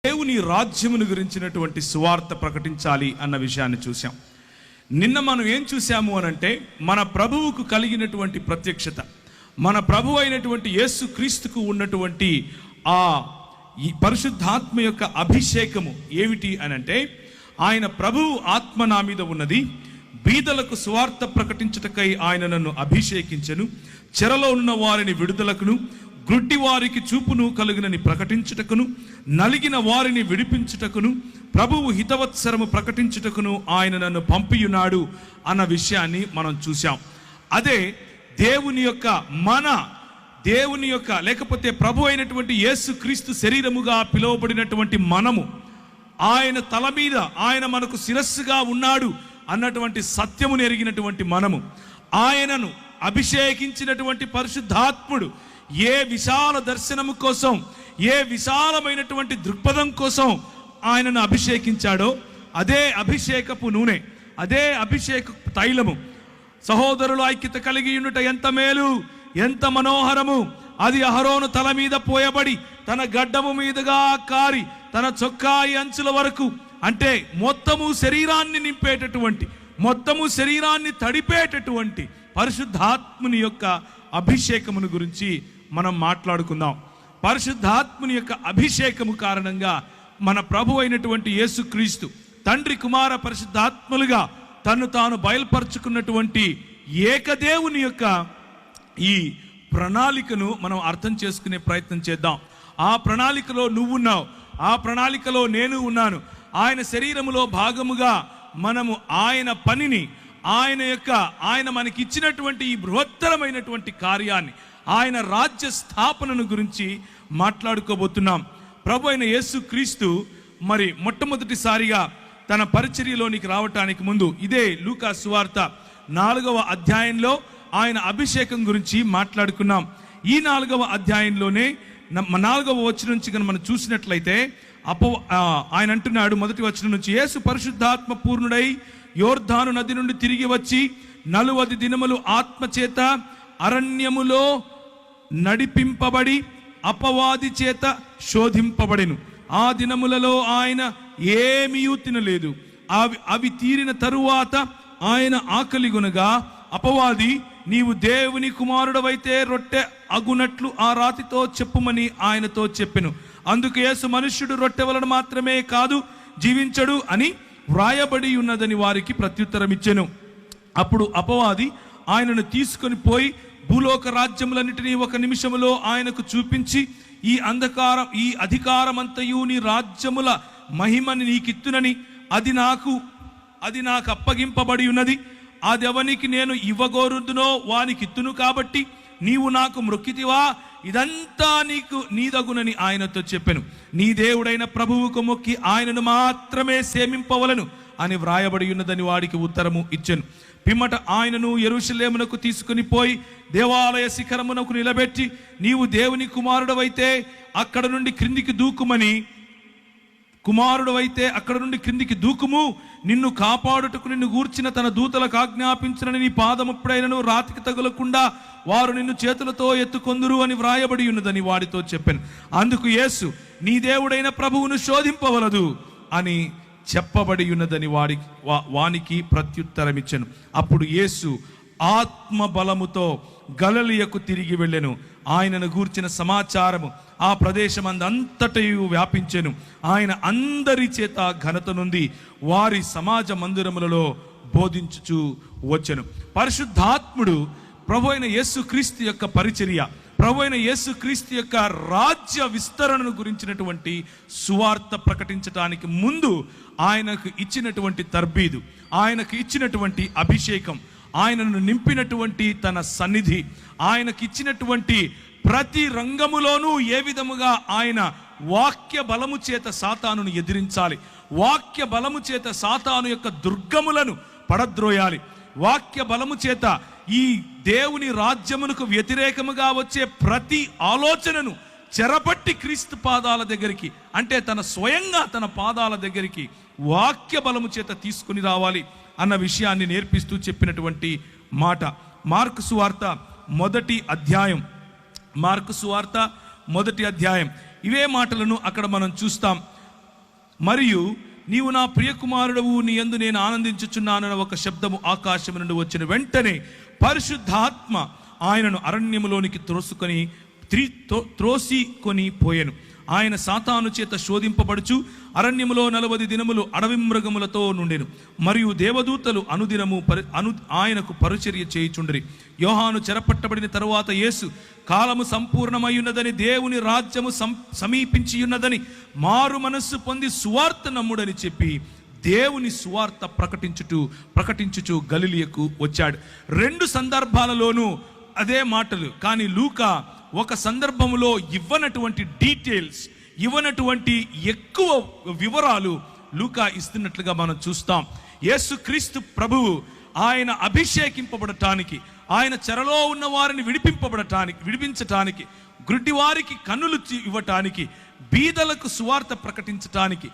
దేవుని రాజ్యమును గురించినటువంటి సువార్త ప్రకటించాలి అన్న విషయాన్ని చూసాం. నిన్న మనం ఏం చూసాము అనంటే, మన ప్రభువుకు కలిగినటువంటి ప్రత్యక్షత, మన ప్రభు అయినటువంటి యేసు క్రీస్తుకు ఉన్నటువంటి ఈ పరిశుద్ధాత్మ యొక్క అభిషేకము ఏమిటి అనంటే, ఆయన ప్రభువు ఆత్మ నా మీద ఉన్నది, బీదలకు సువార్త ప్రకటించుటకై ఆయన నన్ను అభిషేకించెను, చెరలో ఉన్న వారిని విడుదలకును, గ్రుడ్డి వారికి చూపును కలుగునని ప్రకటించుటకును, నలిగిన వారిని విడిపించుటకును, ప్రభువు హితవత్సరము ప్రకటించుటకును ఆయన నన్ను పంపియున్నాడు అన్న విషయాన్ని మనం చూసాం. అదే దేవుని యొక్క లేకపోతే ప్రభు అయినటువంటి యేసు క్రీస్తు శరీరముగా పిలువబడినటువంటి మనము, ఆయన తల మీద ఆయన మనకు శిరస్సుగా ఉన్నాడు అన్నటువంటి సత్యమును ఎరిగినటువంటి మనము, ఆయనను అభిషేకించినటువంటి పరిశుద్ధాత్ముడు ఏ విశాల దర్శనము కోసం, ఏ విశాలమైనటువంటి దృక్పథం కోసం ఆయనను అభిషేకించాడో, అదే అభిషేకపు నూనె, అదే అభిషేక తైలము సహోదరులు ఐక్యత కలిగి ఉండుట ఎంత మేలు, ఎంత మనోహరము. అది అహరోను తల మీద పోయబడి తన గడ్డము మీదుగా కారి తన చొక్కాయి అంచుల వరకు, అంటే మొత్తము శరీరాన్ని నింపేటటువంటి, మొత్తము శరీరాన్ని తడిపేటటువంటి పరిశుద్ధాత్ముని యొక్క అభిషేకమును గురించి మనం మాట్లాడుకుందాం. పరిశుద్ధాత్ముని యొక్క అభిషేకము కారణంగా మన ప్రభు అయినటువంటి యేసుక్రీస్తు తండ్రి కుమార పరిశుద్ధాత్ములుగా తను తాను బయలుపరుచుకున్నటువంటి ఏకదేవుని యొక్క ఈ ప్రణాళికను మనం అర్థం చేసుకునే ప్రయత్నం చేద్దాం. ఆ ప్రణాళికలో నువ్వున్నావు, ఆ ప్రణాళికలో నేను ఉన్నాను. ఆయన శరీరములో భాగముగా మనము ఆయన పనిని, ఆయన మనకి ఇచ్చినటువంటి ఈ బృహత్తరమైనటువంటి కార్యాన్ని, ఆయన రాజ్య స్థాపనను గురించి మాట్లాడుకోబోతున్నాం. ప్రభు అయిన యేసు క్రీస్తు మరి మొట్టమొదటిసారిగా తన పరిచర్యలోనికి రావటానికి ముందు, ఇదే లూకా సువార్త 4వ అధ్యాయంలో ఆయన అభిషేకం గురించి మాట్లాడుకున్నాం. ఈ 4వ అధ్యాయంలోనే 4వ వచనం నుంచి కనుక మనం చూసినట్లయితే ఆయన అంటున్నాడు, మొదటి వచనం నుంచి, యేసు పరిశుద్ధాత్మ పూర్ణుడై యోర్దాను నది నుండి తిరిగి వచ్చి 40 దినములు ఆత్మచేత అరణ్యములో నడిపింపబడి అపవాది చేత శోధింపబడెను. ఆ దినములలో ఆయన ఏమీయూ తినలేదు. అవి తీరిన తరువాత ఆయన ఆకలిగొనగా అపవాది, నీవు దేవుని కుమారుడవైతే రొట్టె అగునట్లు ఆ రాతితో చెప్పుమని ఆయనతో చెప్పెను. అందుకు యేసు, మనుష్యుడు రొట్టె వలన మాత్రమే కాదు జీవించడు అని వ్రాయబడి ఉన్నదని వారికి ప్రత్యుత్తరం ఇచ్చెను. అప్పుడు అపవాది ఆయనను తీసుకొని పోయి భూలోక రాజ్యములన్నిటినీ ఒక నిమిషములో ఆయనకు చూపించి, ఈ అధికారమంతయు నీ రాజ్యముల మహిమని నీకిత్తునని, అది నాకు అప్పగింపబడి ఉన్నది, అదెవనికి నేను ఇవ్వగోరుదునో వానికిత్తును, కాబట్టి నీవు నాకు మ్రొక్కితివా, ఇదంతా నీదగునని ఆయనతో చెప్పెను. నీ దేవుడైన ప్రభువుకు మొక్కి ఆయనను మాత్రమే సేవింపవలను అని వ్రాయబడి ఉన్నదని వాడికి ఉత్తరము ఇచ్చెను. పిమ్మట ఆయనను యెరూషలేమునకు తీసుకుని పోయి దేవాలయ శిఖరమునకు నిలబెట్టి, నీవు దేవుని కుమారుడవైతే అక్కడ నుండి క్రిందికి దూకుము, నిన్ను కాపాడుటకు నిన్ను గూర్చిన తన దూతలకు ఆజ్ఞాపించునని నీ పాదముప్పుడైనను రాతికి తగులకుండా వారు నిన్ను చేతులతో ఎత్తుకొందురు అని వ్రాయబడి ఉన్నదని వాడితో చెప్పాను. అందుకు యేసు, నీ దేవుడైన ప్రభువును శోధింపవలదు అని చెప్పబడి ఉన్నదని వానికి ప్రత్యుత్తరమిచ్చెను. అప్పుడు యేసు ఆత్మ బలముతో గలిలయకు తిరిగి వెళ్ళెను. ఆయనను గూర్చిన సమాచారము ఆ ప్రదేశమందంతటయు వ్యాపించెను. ఆయన అందరి చేత ఘనత నుండి వారి సమాజ మందిరములలో బోధించుచు వచ్చెను. పరిశుద్ధాత్ముడు ప్రభు అయిన యేసు క్రీస్తు యొక్క పరిచర్య, ప్రభు అయిన యేసు క్రీస్తు యొక్క రాజ్య విస్తరణను గురించినటువంటి సువార్త ప్రకటించడానికి ముందు ఆయనకు ఇచ్చినటువంటి తర్బీదు, ఆయనకు ఇచ్చినటువంటి అభిషేకం, ఆయనను నింపినటువంటి తన సన్నిధి, ఆయనకి ఇచ్చినటువంటి ప్రతి రంగములోనూ ఏ విధముగా ఆయన వాక్య బలము చేత సాతానును ఎదిరించాలి, వాక్య బలము చేత సాతాను యొక్క దుర్గములను పడద్రోయాలి, వాక్య బలము చేత ఈ దేవుని రాజ్యమునకు వ్యతిరేకముగా వచ్చే ప్రతి ఆలోచనను చెరపట్టి క్రీస్తు పాదాల దగ్గరికి, అంటే స్వయంగా తన పాదాల దగ్గరికి వాక్య బలము చేత తీసుకుని రావాలి అన్న విషయాన్ని నేర్పిస్తూ చెప్పినటువంటి మాట. మార్కు సువార్త మొదటి అధ్యాయం ఇవే మాటలను అక్కడ మనం చూస్తాం. మరియు నీవు నా ప్రియకుమారుడవు, నీ యందు నేను ఆనందించుచున్నానన్న ఒక శబ్దము ఆకాశం నుండి వచ్చిన వెంటనే పరిశుద్ధాత్మ ఆయనను అరణ్యములోనికి త్రోసికొని పోయెను. ఆయన సాతాను చేత శోధింపబడుచు అరణ్యములో 40 దినములు అడవి మృగములతో నుండెను. మరియు దేవదూతలు అనుదినము ఆయనకు పరిచర్య చేయుచుండిరి. యోహాను చెరపట్టబడిన తరువాత యేసు కాలము సంపూర్ణమయ్యున్నదని, దేవుని రాజ్యము సమీపించి ఉన్నదని, మారు మనస్సు పొంది సువార్త నమ్ముడని చెప్పి దేవుని సువార్త ప్రకటించుచు గలిలియకు వచ్చాడు. 2 సందర్భాలలోనూ అదే మాటలు. కానీ లూకా ఒక సందర్భంలో ఇవ్వనటువంటి డీటెయిల్స్, ఇవ్వనటువంటి ఎక్కువ వివరాలు లూకా ఇస్తున్నట్లుగా మనం చూస్తాం. యేసుక్రీస్తు ప్రభువు ఆయన అభిషేకింపబడటానికి, ఆయన చెరలో ఉన్న వారిని విడిపించటానికి, గుడ్డి వారికి కన్నులు ఇవ్వటానికి, బీదలకు సువార్త ప్రకటించటానికి,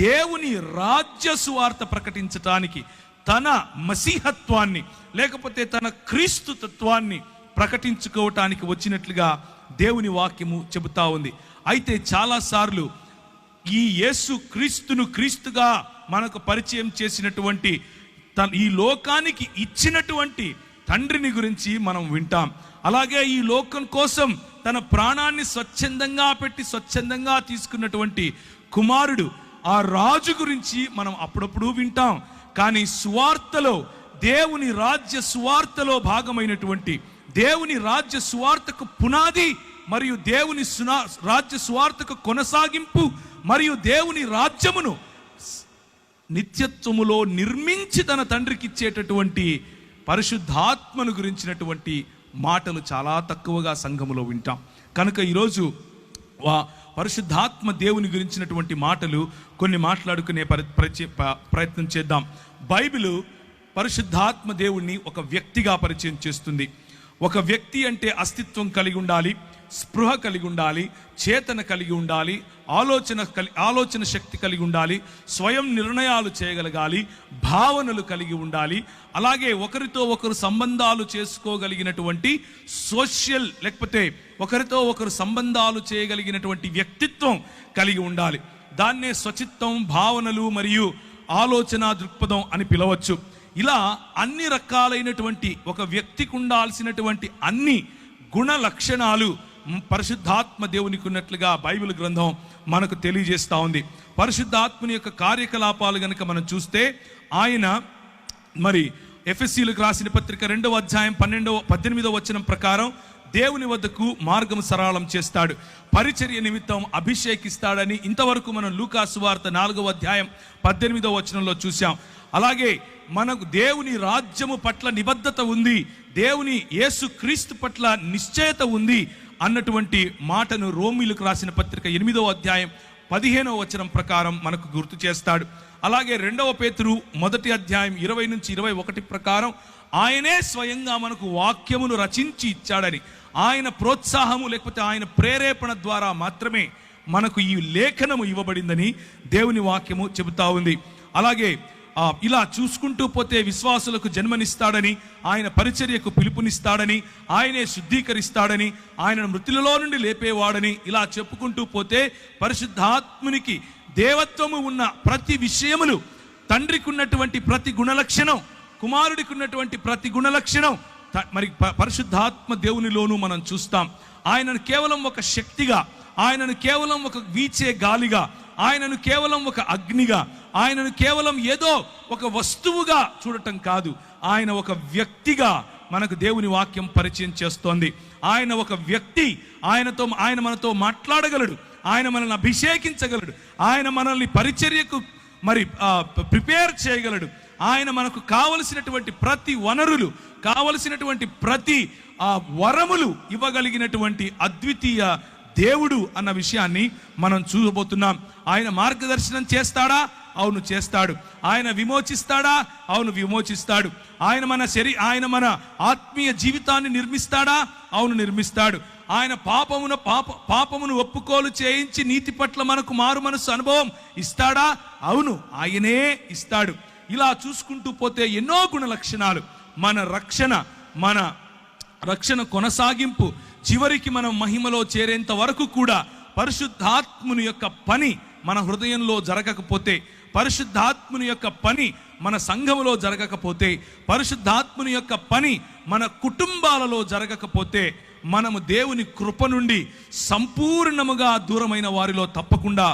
దేవుని రాజ్య సువార్త ప్రకటించటానికి, తన మసీహత్వాన్ని లేకపోతే తన క్రీస్తు తత్వాన్ని ప్రకటించుకోవటానికి వచ్చినట్లుగా దేవుని వాక్యము చెబుతా ఉంది. అయితే చాలాసార్లు ఈ యేసు క్రీస్తును క్రీస్తుగా మనకు పరిచయం చేసినటువంటి, ఈ లోకానికి ఇచ్చినటువంటి తండ్రిని గురించి మనం వింటాం. అలాగే ఈ లోకం కోసం తన ప్రాణాన్ని స్వచ్ఛందంగా పెట్టి స్వచ్ఛందంగా తీసుకున్నటువంటి కుమారుడు, ఆ రాజు గురించి మనం అప్పుడప్పుడు వింటాం. కానీ సువార్తలో, దేవుని రాజ్య సువార్తలో భాగమైనటువంటి, దేవుని రాజ్య సువార్తకు పునాది మరియు దేవుని రాజ్య సువార్తకు కొనసాగింపు మరియు దేవుని రాజ్యమును నిత్యత్వములో నిర్మించి తన తండ్రికి ఇచ్చేటటువంటి పరిశుద్ధాత్మను గురించినటువంటి మాటలు చాలా తక్కువగా సంఘములో వింటాం. కనుక ఈరోజు పరిశుద్ధాత్మ దేవుని గురించినటువంటి మాటలు కొన్ని మాట్లాడుకునే ప్రయత్నం చేద్దాం. బైబిలు పరిశుద్ధాత్మ దేవుణ్ణి ఒక వ్యక్తిగా పరిచయం చేస్తుంది. ఒక వ్యక్తి అంటే అస్తిత్వం కలిగి ఉండాలి, స్పృహ కలిగి ఉండాలి, చేతన కలిగి ఉండాలి, ఆలోచన శక్తి కలిగి ఉండాలి, స్వయం నిర్ణయాలు చేయగలగాలి, భావనలు కలిగి ఉండాలి. అలాగే ఒకరితో ఒకరు సంబంధాలు చేసుకోగలిగినటువంటి సోషల్, లేకపోతే ఒకరితో ఒకరు సంబంధాలు చేయగలిగినటువంటి వ్యక్తిత్వం కలిగి ఉండాలి. దాన్నే స్వచిత్తం, భావనలు మరియు ఆలోచన దృక్పథం అని పిలవచ్చు. ఇలా అన్ని రకాలైనటువంటి ఒక వ్యక్తికి ఉండాల్సినటువంటి అన్ని గుణ లక్షణాలు పరిశుద్ధాత్మ దేవునికి ఉన్నట్లుగా బైబిల్ గ్రంథం మనకు తెలియజేస్తూ ఉంది. పరిశుద్ధాత్మని యొక్క కార్యకలాపాలు గనుక మనం చూస్తే, ఆయన మరి ఎఫెసీయులకు రాసిన పత్రిక 2వ అధ్యాయం 18వ వచనం ప్రకారం దేవుని వద్దకు మార్గం సరళం చేస్తాడు, పరిచర్య నిమిత్తం అభిషేకిస్తాడని ఇంతవరకు మనం లూకా సువార్త 4వ అధ్యాయం 18వ వచనంలో చూసాం. అలాగే మనకు దేవుని రాజ్యము పట్ల నిబద్ధత ఉంది, దేవుని యేసు క్రీస్తు పట్ల నిశ్చయత ఉంది అన్నటువంటి మాటను రోమీయులకు రాసిన పత్రిక 8వ అధ్యాయం 15వ వచనం ప్రకారం మనకు గుర్తు చేస్తాడు. అలాగే 2వ పేతురు 1వ అధ్యాయం 20 నుంచి 21 ప్రకారం ఆయనే స్వయంగా మనకు వాక్యమును రచించి ఇచ్చాడని, ఆయన ప్రోత్సాహము లేకపోతే ఆయన ప్రేరేపణ ద్వారా మాత్రమే మనకు ఈ లేఖనము ఇవ్వబడిందని దేవుని వాక్యము చెబుతా ఉంది. అలాగే ఇలా చూసుకుంటూ పోతే విశ్వాసులకు జన్మనిస్తాడని, ఆయన పరిచర్యకు పిలుపునిస్తాడని, ఆయనే శుద్ధీకరిస్తాడని, ఆయనను మృతులలో నుండి లేపేవాడని, ఇలా చెప్పుకుంటూ పోతే పరిశుద్ధాత్మునికి దేవత్వము ఉన్న ప్రతి విషయములు, తండ్రికి ఉన్నటువంటి ప్రతి గుణలక్షణం, కుమారుడికి ఉన్నటువంటి ప్రతి గుణలక్షణం మరి పరిశుద్ధాత్మ దేవునిలోనూ మనం చూస్తాం. ఆయనను కేవలం ఒక శక్తిగా, ఆయనను కేవలం ఒక వీచే గాలిగా, ఆయనను కేవలం ఒక అగ్నిగా, ఆయనను కేవలం ఏదో ఒక వస్తువుగా చూడటం కాదు, ఆయన ఒక వ్యక్తిగా మనకు దేవుని వాక్యం పరిచయం చేస్తోంది. ఆయన ఒక వ్యక్తి, ఆయన మనతో మాట్లాడగలడు, ఆయన మనల్ని అభిషేకించగలడు, ఆయన మనల్ని పరిచర్యకు మరి ప్రిపేర్ చేయగలడు, ఆయన మనకు కావలసినటువంటి ప్రతి వనరులు, కావలసినటువంటి ప్రతి వరములు ఇవ్వగలిగినటువంటి అద్వితీయ దేవుడు అన్న విషయాన్ని మనం చూడబోతున్నాం. ఆయన మార్గదర్శనం చేస్తాడా? అవును చేస్తాడు. ఆయన విమోచిస్తాడా? అవును విమోచిస్తాడు. ఆయన మన ఆత్మీయ జీవితాన్ని నిర్మిస్తాడా? అవును నిర్మిస్తాడు. ఆయన పాపమును ఒప్పుకోలు చేయించి నీతి పట్ల మనకు మారు మనసు అనుభవం ఇస్తాడా? అవును ఆయనే ఇస్తాడు. ఇలా చూసుకుంటూ పోతే ఎన్నో గుణ లక్షణాలు, మన రక్షణ కొనసాగింపు, చివరికి మనం మహిమలో చేరేంత వరకు కూడా పరిశుద్ధాత్ముని యొక్క పని మన హృదయంలో జరగకపోతే, పరిశుద్ధాత్ముని యొక్క పని మన సంఘములో జరగకపోతే, పరిశుద్ధాత్ముని యొక్క పని మన కుటుంబాలలో జరగకపోతే, మనము దేవుని కృప నుండి సంపూర్ణముగా దూరమైన వారిలో తప్పకుండా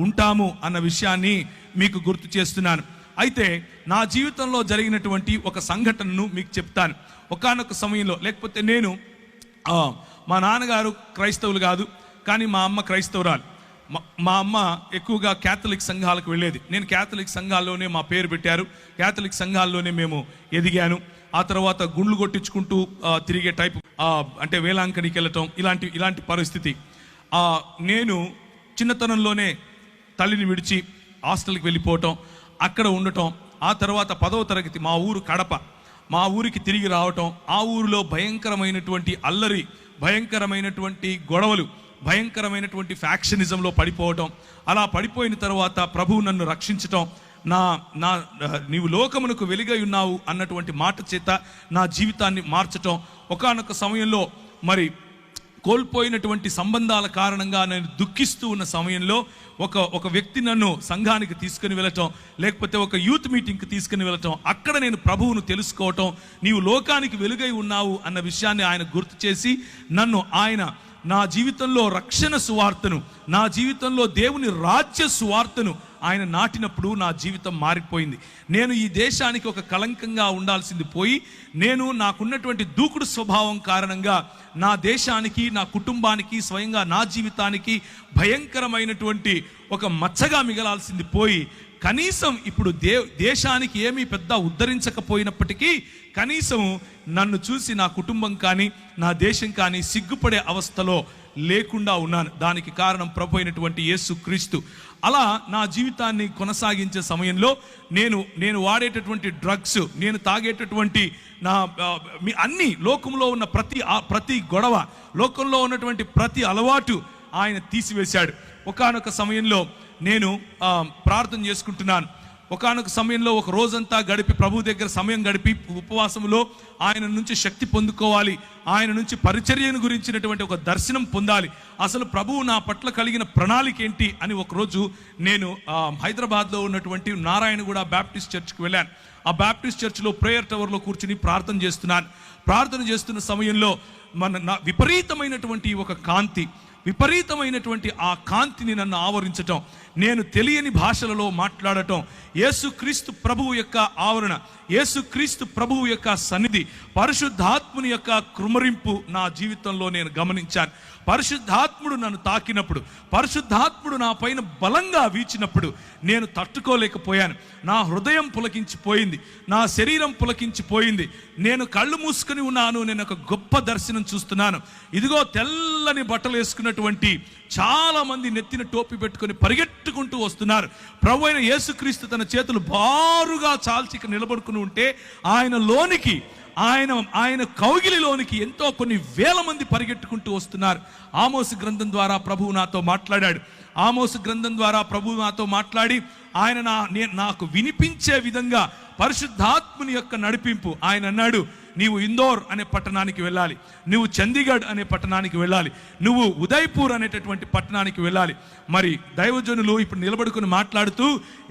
ఉంటాము అన్న విషయాన్ని మీకు గుర్తు చేస్తున్నాను. అయితే నా జీవితంలో జరిగినటువంటి ఒక సంఘటనను మీకు చెప్తాను. ఒకానొక సమయంలో, లేకపోతే నేను మా నాన్నగారు క్రైస్తవులు కాదు, కానీ మా అమ్మ క్రైస్తవురాలు. మా అమ్మ ఎక్కువగా క్యాథలిక్ సంఘాలకు వెళ్ళేది. నేను క్యాథలిక్ సంఘాల్లోనే మా పేరు పెట్టారు, క్యాథలిక్ సంఘాల్లోనే మేము ఎదిగాను. ఆ తర్వాత గుండ్లు కొట్టించుకుంటూ తిరిగే టైప్, అంటే వేలాంకనికి వెళ్ళటం, ఇలాంటి పరిస్థితి. నేను చిన్నతనంలోనే తల్లిని విడిచి హాస్టల్కి వెళ్ళిపోవటం, అక్కడ ఉండటం. ఆ తర్వాత 10వ తరగతి మా ఊరు కడప, మా ఊరికి తిరిగి రావటం. ఆ ఊరిలో భయంకరమైనటువంటి అల్లరి, భయంకరమైనటువంటి గొడవలు, భయంకరమైనటువంటి ఫ్యాక్షనిజంలో పడిపోవటం. అలా పడిపోయిన తర్వాత ప్రభువు నన్ను రక్షించటం, నీవు లోకమునకు వెలుగై ఉన్నావు అన్నటువంటి మాట చేత నా జీవితాన్ని మార్చటం. ఒకానొక సమయంలో మరి కోల్పోయినటువంటి సంబంధాల కారణంగా నేను దుఃఖిస్తూ ఉన్న సమయంలో ఒక వ్యక్తి నన్ను సంఘానికి తీసుకుని వెళ్ళటం, లేకపోతే ఒక యూత్ మీటింగ్కి తీసుకుని వెళ్ళటం. అక్కడ నేను ప్రభువును తెలుసుకోవటం, నీవు లోకానికి వెలుగై ఉన్నావు అన్న విషయాన్ని ఆయన గుర్తు చేసి నన్ను ఆయన నా జీవితంలో రక్షణ సువార్తను, నా జీవితంలో దేవుని రాజ్య సువార్తను ఆయన నాటినప్పుడు నా జీవితం మారిపోయింది. నేను ఈ దేశానికి ఒక కళంకంగా ఉండాల్సింది పోయి, నేను నాకున్నటువంటి దూకుడు స్వభావం కారణంగా నా దేశానికి, నా కుటుంబానికి, స్వయంగా నా జీవితానికి భయంకరమైనటువంటి ఒక మచ్చగా మిగలాల్సింది పోయి, కనీసం ఇప్పుడు దేశానికి ఏమీ పెద్ద ఉద్ధరించకపోయినప్పటికీ కనీసం నన్ను చూసి నా కుటుంబం కానీ నా దేశం కానీ సిగ్గుపడే అవస్థలో లేకుండా ఉన్నాను. దానికి కారణం ప్రభు అయినటువంటి యేసు క్రీస్తు. అలా నా జీవితాన్ని కొనసాగించే సమయంలో నేను వాడేటటువంటి డ్రగ్స్, నేను తాగేటటువంటి అన్ని, లోకంలో ఉన్న ప్రతి గొడవ, లోకంలో ఉన్నటువంటి ప్రతి అలవాటు ఆయన తీసివేశాడు. ఒకానొక సమయంలో నేను ప్రార్థన చేసుకుంటున్నాను. ఒకానొక సమయంలో ఒక రోజంతా గడిపి ప్రభు దగ్గర సమయం గడిపి ఉపవాసంలో ఆయన నుంచి శక్తి పొందుకోవాలి, ఆయన నుంచి పరిచర్యను గురించినటువంటి ఒక దర్శనం పొందాలి, అసలు ప్రభువు నా పట్ల కలిగిన ప్రణాళిక ఏంటి అని ఒకరోజు నేను హైదరాబాద్లో ఉన్నటువంటి నారాయణగూడ బ్యాప్టిస్ట్ చర్చ్కి వెళ్ళాను. ఆ బ్యాప్టిస్ట్ చర్చ్లో ప్రేయర్ టవర్లో కూర్చుని ప్రార్థన చేస్తున్నాను. ప్రార్థన చేస్తున్న సమయంలో విపరీతమైనటువంటి ఒక కాంతి, విపరీతమైనటువంటి ఆ కాంతిని నన్ను ఆవరించటం, నేను తెలియని భాషలలో మాట్లాడటం, యేసుక్రీస్తు ప్రభువు యొక్క ఆవరణ, యేసుక్రీస్తు ప్రభువు యొక్క సన్నిధి, పరిశుద్ధాత్ముని యొక్క కృమరింపు నా జీవితంలో నేను గమనించాను. పరిశుద్ధాత్ముడు నన్ను తాకినప్పుడు, పరిశుద్ధాత్ముడు నా పైన బలంగా వీచినప్పుడు నేను తట్టుకోలేకపోయాను. నా హృదయం పులకించిపోయింది, నా శరీరం పులకించిపోయింది. నేను కళ్ళు మూసుకుని ఉన్నాను. నేను ఒక గొప్ప దర్శనం చూస్తున్నాను. ఇదిగో తెల్లని బట్టలు వేసుకున్నటువంటి చాలా మంది నెత్తిన టోపీ పెట్టుకొని పరిగెట్టుకుంటూ వస్తున్నారు. ప్రభు అయిన యేసుక్రీస్తు తన చేతులు బారుగా చాల్చిక నిలబడుకుని ఉంటే ఆయన కౌగిలిలోనికి ఎంతో కొన్ని వేల మంది పరిగెట్టుకుంటూ వస్తున్నారు. ఆమోసు గ్రంథం ద్వారా ప్రభువు నాతో మాట్లాడాడు. ఆమోసు గ్రంథం ద్వారా ప్రభువు నాతో మాట్లాడి ఆయన నాకు వినిపించే విధంగా పరిశుద్ధాత్ముని యొక్క నడిపింపు. ఆయన అన్నాడు, నీవు ఇందోర్ అనే పట్టణానికి వెళ్ళాలి, నువ్వు చండీగఢ్ అనే పట్టణానికి వెళ్ళాలి, నువ్వు ఉదయ్పూర్ అనేటటువంటి పట్టణానికి వెళ్ళాలి. మరి దైవజనులు ఇప్పుడు నిలబడుకుని మాట్లాడుతూ,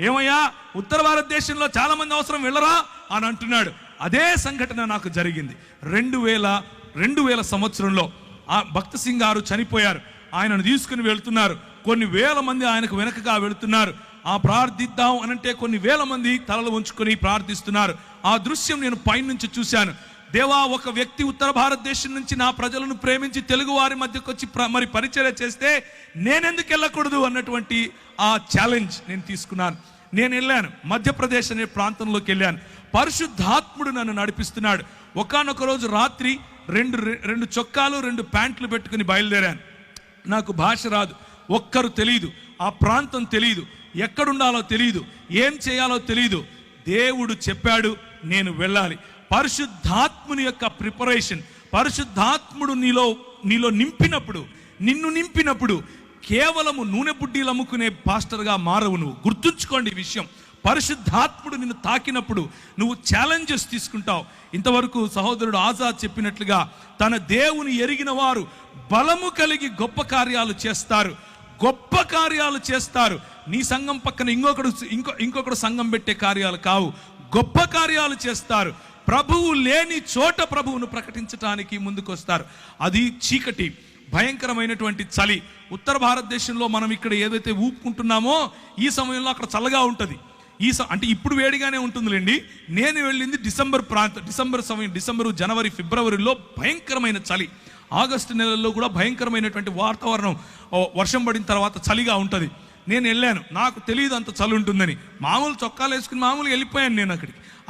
ఏమయ్యా ఉత్తర భారతదేశంలో చాలా మంది అవసరం వెళ్ళరా అని అంటున్నాడు. అదే సంఘటన నాకు జరిగింది. 2000 సంవత్సరంలో ఆ భక్త సింగ్ గారు చనిపోయారు. ఆయనను తీసుకుని వెళ్తున్నారు. కొన్ని వేల మంది ఆయనకు వెనకగా వెళుతున్నారు. ప్రార్థిద్దాం అనంటే కొన్ని వేల మంది తలలు ఉంచుకొని ప్రార్థిస్తున్నారు. ఆ దృశ్యం నేను పైనుంచి చూశాను. దేవా, ఒక వ్యక్తి ఉత్తర భారతదేశం నుంచి నా ప్రజలను ప్రేమించి తెలుగు వారి మధ్యకు వచ్చి మరి పరిచర్య చేస్తే నేనెందుకు వెళ్ళకూడదు అన్నటువంటి ఆ ఛాలెంజ్ నేను తీసుకున్నాను. నేను వెళ్ళాను, మధ్యప్రదేశ్ అనే ప్రాంతంలోకి వెళ్ళాను. పరిశుద్ధాత్ముడు నన్ను నడిపిస్తున్నాడు. ఒకానొక రోజు రాత్రి రెండు చొక్కాలు 2 ప్యాంట్లు పెట్టుకుని బయలుదేరాను. నాకు భాష రాదు, ఒక్కరు తెలియదు, ఆ ప్రాంతం తెలియదు, ఎక్కడుండాలో తెలియదు, ఏం చేయాలో తెలియదు. దేవుడు చెప్పాడు నేను వెళ్ళాలి. పరిశుద్ధాత్ముని యొక్క ప్రిపరేషన్, పరిశుద్ధాత్ముడు నీలో నిన్ను నింపినప్పుడు కేవలము నూనె బుడ్డీలు అమ్ముకునే పాస్టర్గా మారవు. నువ్వు గుర్తుంచుకోండి ఈ విషయం. పరిశుద్ధాత్ముడు నిన్ను తాకినప్పుడు నువ్వు ఛాలెంజెస్ తీసుకుంటావు. ఇంతవరకు సహోదరుడు ఆజాద్ చెప్పినట్లుగా తన దేవుని ఎరిగిన వారు బలము కలిగి గొప్ప కార్యాలు చేస్తారు. నీ సంఘం పక్కన ఇంకొకడు సంఘం పెట్టే కార్యాలు కావు, గొప్ప కార్యాలు చేస్తారు. ప్రభువు లేని చోట ప్రభువును ప్రకటించడానికి ముందుకు వస్తారు. అది చీకటి, భయంకరమైనటువంటి చలి. ఉత్తర భారతదేశంలో మనం ఇక్కడ ఏదైతే ఊపుకుంటున్నామో ఈ సమయంలో అక్కడ చల్లగా ఉంటుంది. అంటే ఇప్పుడు వేడిగానే ఉంటుందిలేండి. నేను వెళ్ళింది డిసెంబర్, జనవరి, ఫిబ్రవరిలో భయంకరమైన చలి. ఆగస్టు నెలల్లో కూడా భయంకరమైనటువంటి వాతావరణం, వర్షం పడిన తర్వాత చలిగా ఉంటుంది. నేను వెళ్ళాను, నాకు తెలియదు అంత చలి ఉంటుందని. మామూలు చొక్కాలు వేసుకుని మామూలుగా వెళ్ళిపోయాను. నేను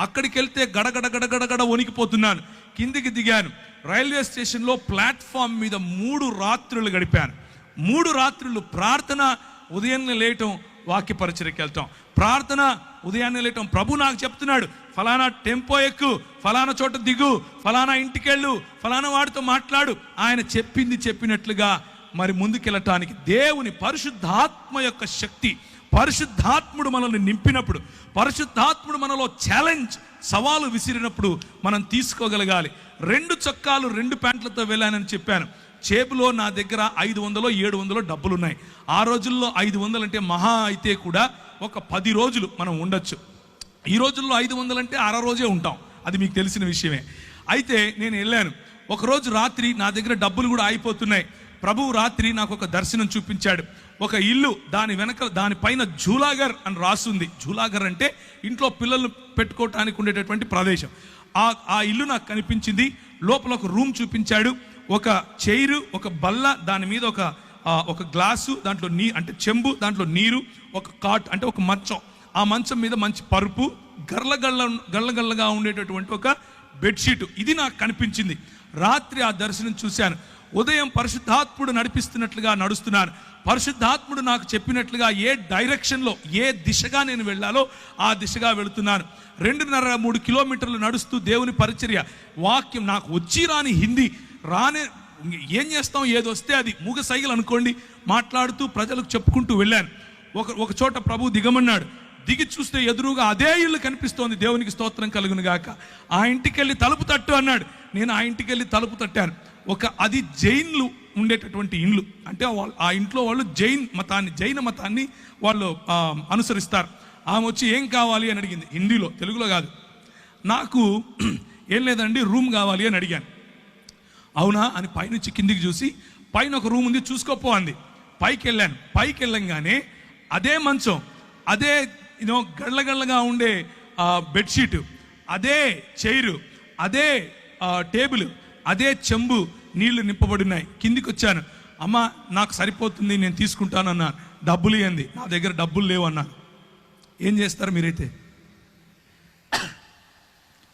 అక్కడికి వెళ్తే గడగడ వణికిపోతున్నాను. కిందికి దిగాను. రైల్వే స్టేషన్లో ప్లాట్ఫామ్ మీద 3 రాత్రులు గడిపాను. 3 రాత్రులు ప్రార్థన, ఉదయాన్నే లేయటం, వాక్య పరిచర్యకి వెళ్తాం, ప్రార్థన, ఉదయాన్నే లేయటం. ప్రభు నాకు చెప్తున్నాడు, ఫలానా టెంపో ఎక్కు, ఫలానా చోట దిగు, ఫలానా ఇంటికెళ్ళు, ఫలానా వాడితో మాట్లాడు. ఆయన చెప్పినట్లుగా మరి ముందుకెళ్ళటానికి దేవుని పరిశుద్ధాత్మ యొక్క శక్తి, పరిశుద్ధాత్ముడు మనల్ని నింపినప్పుడు, పరిశుద్ధాత్ముడు మనలో ఛాలెంజ్, సవాలు విసిరినప్పుడు మనం తీసుకోగలగాలి. 2 చొక్కాలు 2 ప్యాంట్లతో వెళ్ళానని చెప్పాను. చేబులో నా దగ్గర 500 700 డబ్బులున్నాయి. ఆ రోజుల్లో 500 అంటే మహా అయితే కూడా ఒక 10 రోజులు మనం ఉండొచ్చు. ఈ రోజుల్లో 500 అంటే 6 రోజే ఉంటాం, అది మీకు తెలిసిన విషయమే. అయితే నేను వెళ్ళాను. ఒకరోజు రాత్రి నా దగ్గర డబ్బులు కూడా అయిపోతున్నాయి. ప్రభువు రాత్రి నాకు ఒక దర్శనం చూపించాడు. ఒక ఇల్లు, దానిపైన జూలాగర్ అని రాస్తుంది. జూలాగర్ అంటే ఇంట్లో పిల్లలు పెట్టుకోవటానికి ఉండేటటువంటి ప్రదేశం. ఆ ఇల్లు నాకు కనిపించింది. లోపల ఒక రూమ్ చూపించాడు. ఒక చైరు, ఒక బల్ల, దాని మీద ఒక గ్లాసు, దాంట్లో అంటే చెంబు, దాంట్లో నీరు, ఒక కాట్ అంటే ఒక మంచం. ఆ మంచం మీద మంచి పరుపు, గళ్ళగా ఉండేటటువంటి ఒక బెడ్షీట్. ఇది నాకు కనిపించింది. రాత్రి ఆ దర్శనం చూశాను. ఉదయం పరిశుద్ధాత్ముడు నడిపిస్తున్నట్లుగా నడుస్తున్నాను. పరిశుద్ధాత్ముడు నాకు చెప్పినట్లుగా ఏ డైరెక్షన్లో, ఏ దిశగా నేను వెళ్ళాలో ఆ దిశగా వెళుతున్నాను. 2.5-3 కిలోమీటర్లు నడుస్తూ దేవుని పరిచర్య, వాక్యం. నాకు వచ్చి రాని హిందీ ఏం చేస్తాం, ఏదొస్తే అది మూగ సైగలు అనుకోండి, మాట్లాడుతూ ప్రజలకు చెప్పుకుంటూ వెళ్ళాను. ఒక చోట ప్రభు దిగమన్నాడు. దిగి చూస్తే ఎదురుగా అదే ఇల్లు కనిపిస్తోంది. దేవునికి స్తోత్రం కలుగును గాక. ఆ ఇంటికి వెళ్ళి తలుపు తట్టు అన్నాడు. నేను ఆ ఇంటికి వెళ్ళి తలుపు తట్టాను. అది జైన్లు ఉండేటటువంటి ఇండ్లు. అంటే ఆ ఇంట్లో వాళ్ళు జైన మతాన్ని వాళ్ళు అనుసరిస్తారు. ఆమె వచ్చి ఏం కావాలి అని అడిగింది, హిందీలో, తెలుగులో కాదు. నాకు ఏం లేదండి, రూమ్ కావాలి అని అడిగాను. అవునా అని పైనుంచి కిందికి చూసి, పైన ఒక రూమ్ ఉంది చూసుకోపో అంది. పైకి వెళ్ళాను. పైకి వెళ్ళంగానే అదే మంచం, అదే గళ్ళగా ఉండే బెడ్షీటు, అదే చైరు, అదే టేబుల్, అదే చెంబు, నీళ్లు నింపబడినాయి. కిందికి వచ్చాను. అమ్మ నాకు సరిపోతుంది, నేను తీసుకుంటాను అన్నాను. డబ్బులు ఇవ్వండి. నా దగ్గర డబ్బులు లేవు అన్నాను. ఏం చేస్తారు మీరైతే?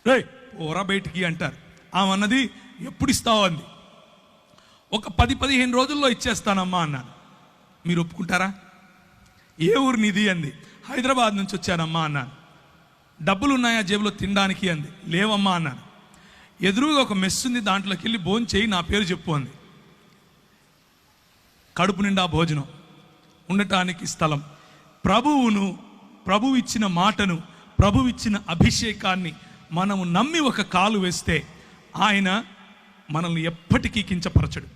రే ఓరా బయటికి అంటారు. ఆమె అన్నది ఎప్పుడు ఇస్తావు అంది. ఒక 10-15 రోజుల్లో ఇచ్చేస్తానమ్మా అన్నాను. మీరు ఒప్పుకుంటారా? ఏ ఊరు నీది అంది. హైదరాబాద్ నుంచి వచ్చానమ్మా అన్నాను. డబ్బులు ఉన్నాయా జేబులో తినడానికి అంది. లేవమ్మా అన్నాను. ఎదురుగా ఒక మెస్ ఉంది, దాంట్లోకి వెళ్ళి భోజనం చేయి, నా పేరు చెప్పు అంది. కడుపు నిండా భోజనం, ఉండటానికి స్థలం. ప్రభువు ఇచ్చిన మాటను, ప్రభువు ఇచ్చిన అభిషేకాన్ని మనము నమ్మి ఒక కాలు వేస్తే ఆయన మనల్ని ఎప్పటికీ కించపరచడు.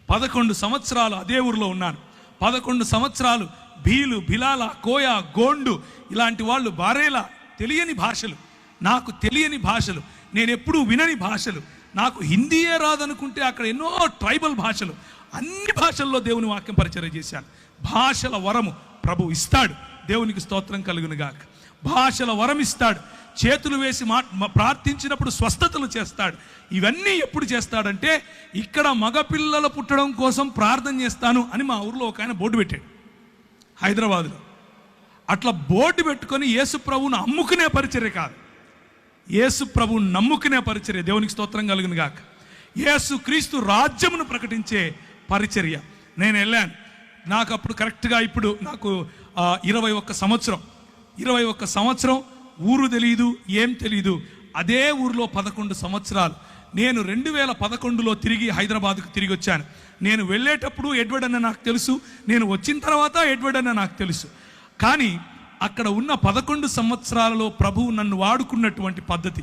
11 సంవత్సరాలు అదే ఊరిలో ఉన్నాను. 11 సంవత్సరాలు భీలు, బిలాల, కోయ, గోండు ఇలాంటి వాళ్ళు, బారేలా, తెలియని భాషలు, నాకు తెలియని భాషలు, నేను ఎప్పుడూ వినని భాషలు, నాకు హిందీయే రాదనుకుంటే అక్కడ ఎన్నో ట్రైబల్ భాషలు, అన్ని భాషల్లో దేవుని వాక్యం పరిచర్య చేశాను. భాషల వరము ప్రభు ఇస్తాడు. దేవునికి స్తోత్రం కలుగును గాక. భాషల వరం ఇస్తాడు. చేతులు వేసి ప్రార్థించినప్పుడు స్వస్థతలు చేస్తాడు. ఇవన్నీ ఎప్పుడు చేస్తాడంటే, ఇక్కడ మగపిల్లలు పుట్టడం కోసం ప్రార్థన చేస్తాను అని మా ఊర్లో ఒక ఆయన బోర్డు పెట్టాడు, హైదరాబాదులో. అట్లా బోర్డు పెట్టుకొని యేసు ప్రభువును అమ్ముకునే పరిచర్య కాదు, యేసు ప్రభువును నమ్ముకునే పరిచర్య. దేవునికి స్తోత్రం కలుగును గాక. యేసు క్రీస్తు రాజ్యమును ప్రకటించే పరిచర్య. నేను వెళ్ళాను. నాకు అప్పుడు కరెక్ట్గా ఇప్పుడు నాకు 21 సంవత్సరం, ఊరు తెలీదు, ఏం తెలీదు. అదే ఊరిలో 11 సంవత్సరాలు. నేను 2011లో తిరిగి హైదరాబాద్కు తిరిగి వచ్చాను. నేను వెళ్ళేటప్పుడు ఎడ్వర్డ్ అన్న నాకు తెలుసు, నేను వచ్చిన తర్వాత ఎడ్వర్డ్ అన్న నాకు తెలుసు. కానీ అక్కడ ఉన్న 11 సంవత్సరాలలో ప్రభువు నన్ను వాడుకున్నటువంటి పద్ధతి,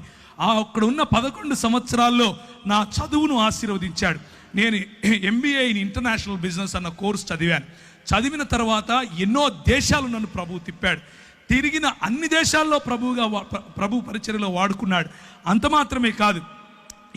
అక్కడ ఉన్న 11 సంవత్సరాల్లో నా చదువును ఆశీర్వదించాడు. నేను MBA ఇన్ ఇంటర్నేషనల్ బిజినెస్ అన్న కోర్స్ చదివాను. చదివిన తర్వాత ఎన్నో దేశాలు నన్ను ప్రభువు తిప్పాడు. తిరిగిన అన్ని దేశాల్లో ప్రభు పరిచర్యలో వాడుకున్నాడు. అంత మాత్రమే కాదు,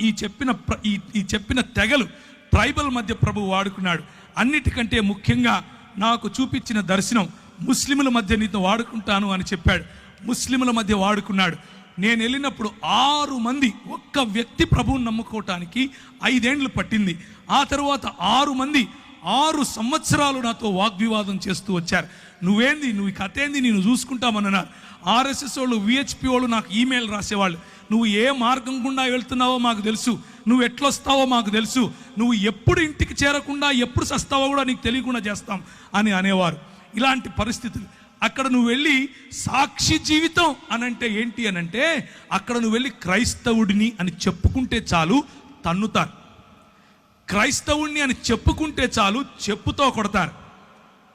ఈ చెప్పిన తెగలు ట్రైబల్ మధ్య ప్రభు వాడుకున్నాడు. అన్నిటికంటే ముఖ్యంగా నాకు చూపించిన దర్శనం, ముస్లింల మధ్య నీతో వాడుకుంటాను అని చెప్పాడు. ముస్లింల మధ్య వాడుకున్నాడు. నేను వెళ్ళినప్పుడు 6 మంది, ఒక్క వ్యక్తి ప్రభువుని నమ్ముకోవటానికి 5 ఏళ్ళు పట్టింది. ఆ తర్వాత 6 మంది 6 సంవత్సరాలు నాతో వాగ్వివాదం చేస్తూ వచ్చారు. నువ్వు ఈ కథ ఏంది, నేను చూసుకుంటామన్నారు. RSS వాళ్ళు, VHP వాళ్ళు నాకు ఈమెయిల్ రాసేవాళ్ళు. నువ్వు ఏ మార్గం గుండా వెళ్తున్నావో మాకు తెలుసు, నువ్వు ఎట్లొస్తావో మాకు తెలుసు, నువ్వు ఎప్పుడు ఇంటికి చేరకుండా ఎప్పుడు సస్తావో కూడా నీకు తెలియకుండా చేస్తాం అని అనేవారు. ఇలాంటి పరిస్థితులు. అక్కడ నువ్వు వెళ్ళి సాక్షి జీవితం అనంటే ఏంటి అనంటే, అక్కడ నువ్వు వెళ్ళి క్రైస్తవుడిని అని చెప్పుకుంటే చాలు తన్నుతారు. క్రైస్తవుడిని అని చెప్పుకుంటే చాలు చెప్పుతో కొడతారు.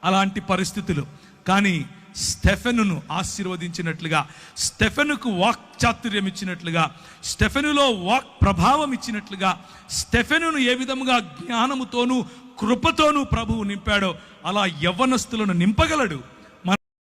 అలాంటి పరిస్థితులు. కానీ స్టెఫెనును ఆశీర్వదించినట్లుగా, స్టెఫెనుకు వాక్ చాతుర్యం ఇచ్చినట్లుగా, స్టెఫెనులో వాక్ ప్రభావం ఇచ్చినట్లుగా, స్టెఫెనును ఏ విధముగా జ్ఞానముతోనూ కృపతోనూ ప్రభువు నింపాడో అలా యవ్వనస్తులను నింపగలడు.